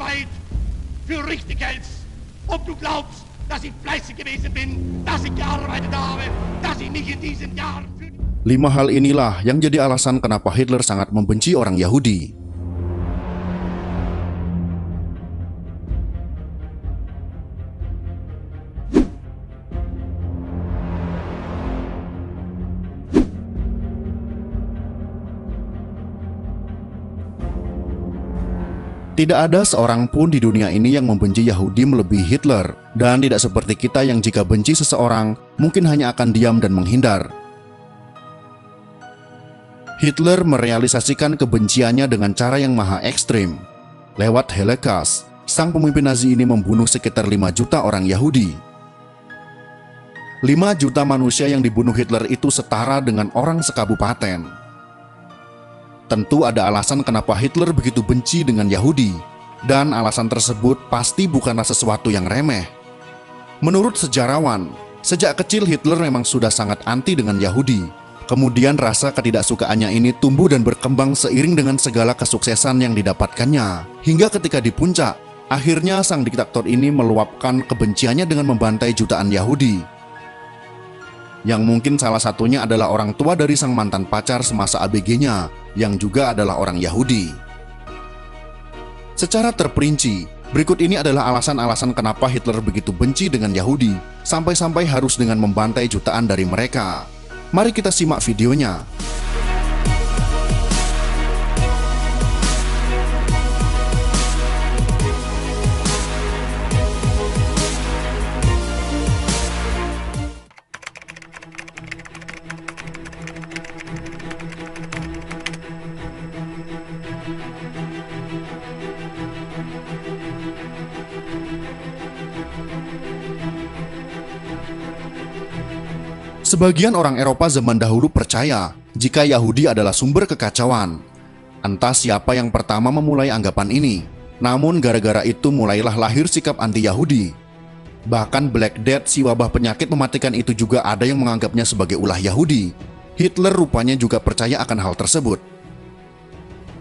Arbeit für richtig hältst. Ob du glaubst, dass ich fleißig gewesen bin, dass ich gearbeitet habe, dass ich mich in diesen Jahren für... 5 hal inilah yang jadi alasan kenapa Hitler sangat membenci orang Yahudi. Tidak ada seorang pun di dunia ini yang membenci Yahudi melebihi Hitler, dan tidak seperti kita yang jika benci seseorang, mungkin hanya akan diam dan menghindar. Hitler merealisasikan kebenciannya dengan cara yang maha ekstrim. Lewat Holocaust, sang pemimpin Nazi ini membunuh sekitar 5 juta orang Yahudi. 5 juta manusia yang dibunuh Hitler itu setara dengan orang sekabupaten. Tentu ada alasan kenapa Hitler begitu benci dengan Yahudi, dan alasan tersebut pasti bukanlah sesuatu yang remeh. Menurut sejarawan, sejak kecil Hitler memang sudah sangat anti dengan Yahudi. Kemudian rasa ketidaksukaannya ini tumbuh dan berkembang seiring dengan segala kesuksesan yang didapatkannya. Hingga ketika di puncak, akhirnya sang diktator ini meluapkan kebenciannya dengan membantai jutaan Yahudi. Yang mungkin salah satunya adalah orang tua dari sang mantan pacar semasa ABG-nya, yang juga adalah orang Yahudi. Secara terperinci, berikut ini adalah alasan-alasan kenapa Hitler begitu benci dengan Yahudi, sampai-sampai harus dengan membantai jutaan dari mereka. Mari kita simak videonya. Sebagian orang Eropa zaman dahulu percaya jika Yahudi adalah sumber kekacauan. Entah siapa yang pertama memulai anggapan ini, namun gara-gara itu mulailah lahir sikap anti-Yahudi. Bahkan Black Death, si wabah penyakit mematikan itu juga ada yang menganggapnya sebagai ulah Yahudi. Hitler rupanya juga percaya akan hal tersebut.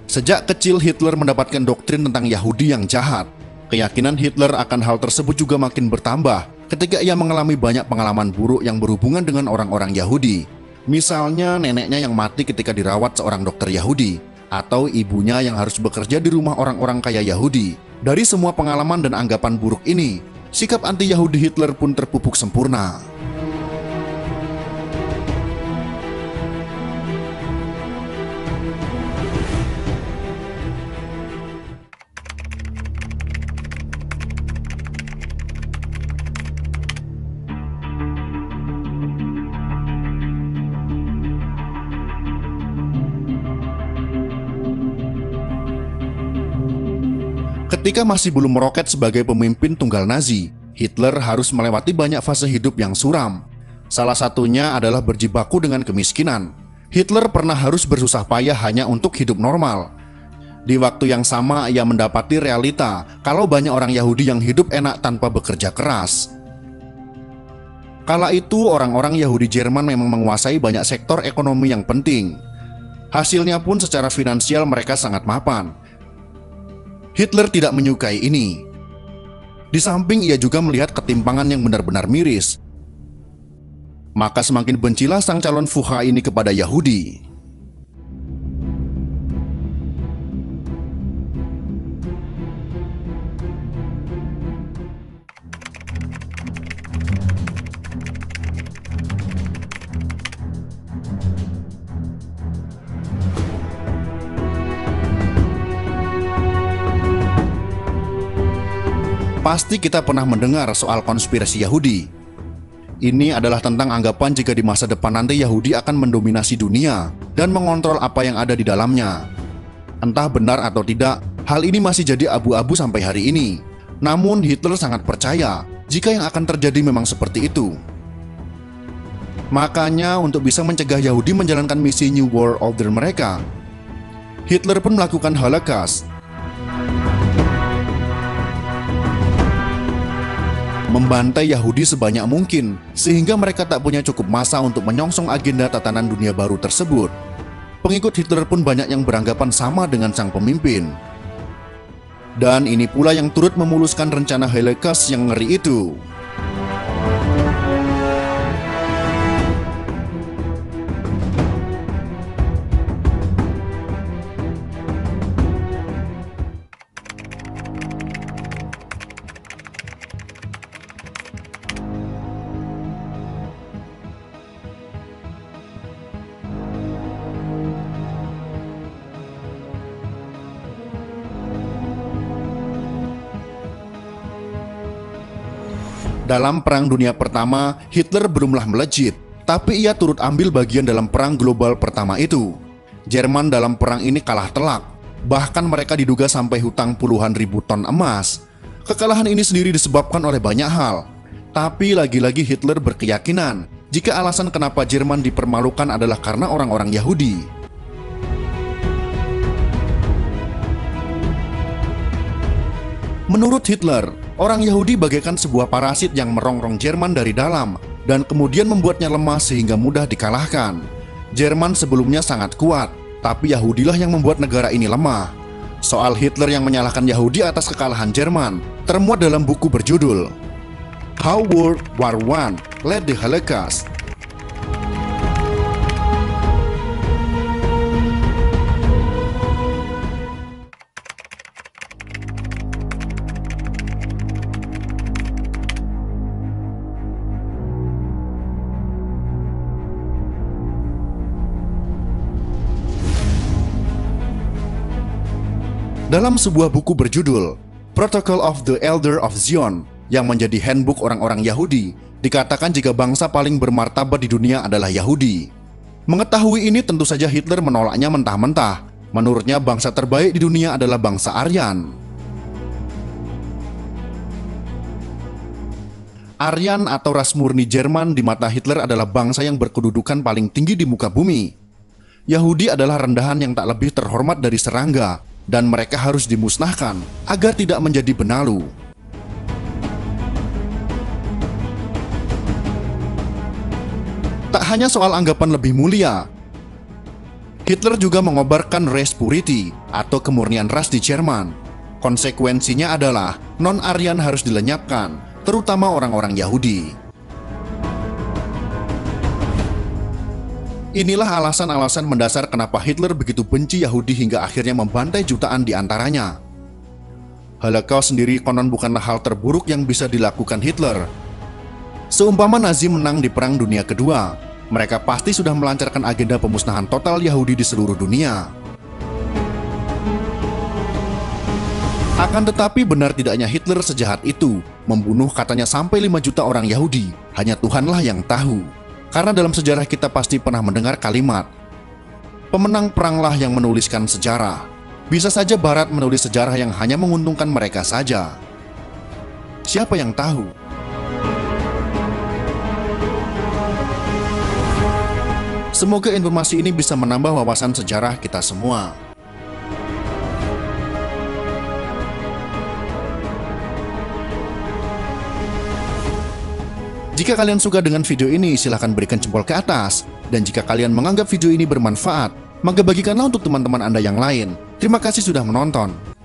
Sejak kecil Hitler mendapatkan doktrin tentang Yahudi yang jahat. Keyakinan Hitler akan hal tersebut juga makin bertambah ketika ia mengalami banyak pengalaman buruk yang berhubungan dengan orang-orang Yahudi. Misalnya neneknya yang mati ketika dirawat seorang dokter Yahudi, atau ibunya yang harus bekerja di rumah orang-orang kaya Yahudi. Dari semua pengalaman dan anggapan buruk ini, sikap anti-Yahudi Hitler pun terpupuk sempurna. Ketika masih belum meroket sebagai pemimpin tunggal Nazi, Hitler harus melewati banyak fase hidup yang suram. Salah satunya adalah berjibaku dengan kemiskinan. Hitler pernah harus bersusah payah hanya untuk hidup normal. Di waktu yang sama ia mendapati realita kalau banyak orang Yahudi yang hidup enak tanpa bekerja keras. Kala itu orang-orang Yahudi Jerman memang menguasai banyak sektor ekonomi yang penting. Hasilnya pun secara finansial mereka sangat mapan. Hitler tidak menyukai ini. Di samping ia juga melihat ketimpangan yang benar-benar miris. Maka semakin bencilah sang calon Fuhrer ini kepada Yahudi. Pasti kita pernah mendengar soal konspirasi Yahudi. Ini adalah tentang anggapan jika di masa depan nanti Yahudi akan mendominasi dunia dan mengontrol apa yang ada di dalamnya. Entah benar atau tidak, hal ini masih jadi abu-abu sampai hari ini. Namun Hitler sangat percaya jika yang akan terjadi memang seperti itu. Makanya untuk bisa mencegah Yahudi menjalankan misi New World Order mereka, Hitler pun melakukan Holocaust. Membantai Yahudi sebanyak mungkin, sehingga mereka tak punya cukup masa untuk menyongsong agenda tatanan dunia baru tersebut. Pengikut Hitler pun banyak yang beranggapan sama dengan sang pemimpin. Dan ini pula yang turut memuluskan rencana Holocaust yang ngeri itu. Dalam Perang Dunia Pertama, Hitler belumlah melejit, tapi ia turut ambil bagian dalam Perang Global Pertama itu. Jerman dalam perang ini kalah telak, bahkan mereka diduga sampai hutang puluhan ribu ton emas. Kekalahan ini sendiri disebabkan oleh banyak hal, tapi lagi-lagi Hitler berkeyakinan jika alasan kenapa Jerman dipermalukan adalah karena orang-orang Yahudi. Menurut Hitler, orang Yahudi bagaikan sebuah parasit yang merongrong Jerman dari dalam dan kemudian membuatnya lemah sehingga mudah dikalahkan. Jerman sebelumnya sangat kuat, tapi Yahudilah yang membuat negara ini lemah. Soal Hitler yang menyalahkan Yahudi atas kekalahan Jerman termuat dalam buku berjudul How World War I Led the Holocaust. Dalam sebuah buku berjudul Protocol of the Elder of Zion yang menjadi handbook orang-orang Yahudi, dikatakan jika bangsa paling bermartabat di dunia adalah Yahudi. Mengetahui ini tentu saja Hitler menolaknya mentah-mentah. Menurutnya bangsa terbaik di dunia adalah bangsa Aryan. Aryan atau ras murni Jerman di mata Hitler adalah bangsa yang berkedudukan paling tinggi di muka bumi. Yahudi adalah rendahan yang tak lebih terhormat dari serangga, dan mereka harus dimusnahkan agar tidak menjadi benalu. Tak hanya soal anggapan lebih mulia, Hitler juga mengobarkan res purity atau kemurnian ras di Jerman. Konsekuensinya adalah non-Aryan harus dilenyapkan, terutama orang-orang Yahudi. Inilah alasan-alasan mendasar kenapa Hitler begitu benci Yahudi hingga akhirnya membantai jutaan di antaranya. Holocaust sendiri konon bukanlah hal terburuk yang bisa dilakukan Hitler. Seumpama Nazi menang di Perang Dunia Kedua, mereka pasti sudah melancarkan agenda pemusnahan total Yahudi di seluruh dunia. Akan tetapi benar tidaknya Hitler sejahat itu, membunuh katanya sampai 5 juta orang Yahudi, hanya Tuhanlah yang tahu. Karena dalam sejarah kita pasti pernah mendengar kalimat, pemenang peranglah yang menuliskan sejarah. Bisa saja Barat menulis sejarah yang hanya menguntungkan mereka saja. Siapa yang tahu? Semoga informasi ini bisa menambah wawasan sejarah kita semua. Jika kalian suka dengan video ini, silahkan berikan jempol ke atas. Dan jika kalian menganggap video ini bermanfaat, maka bagikanlah untuk teman-teman Anda yang lain. Terima kasih sudah menonton.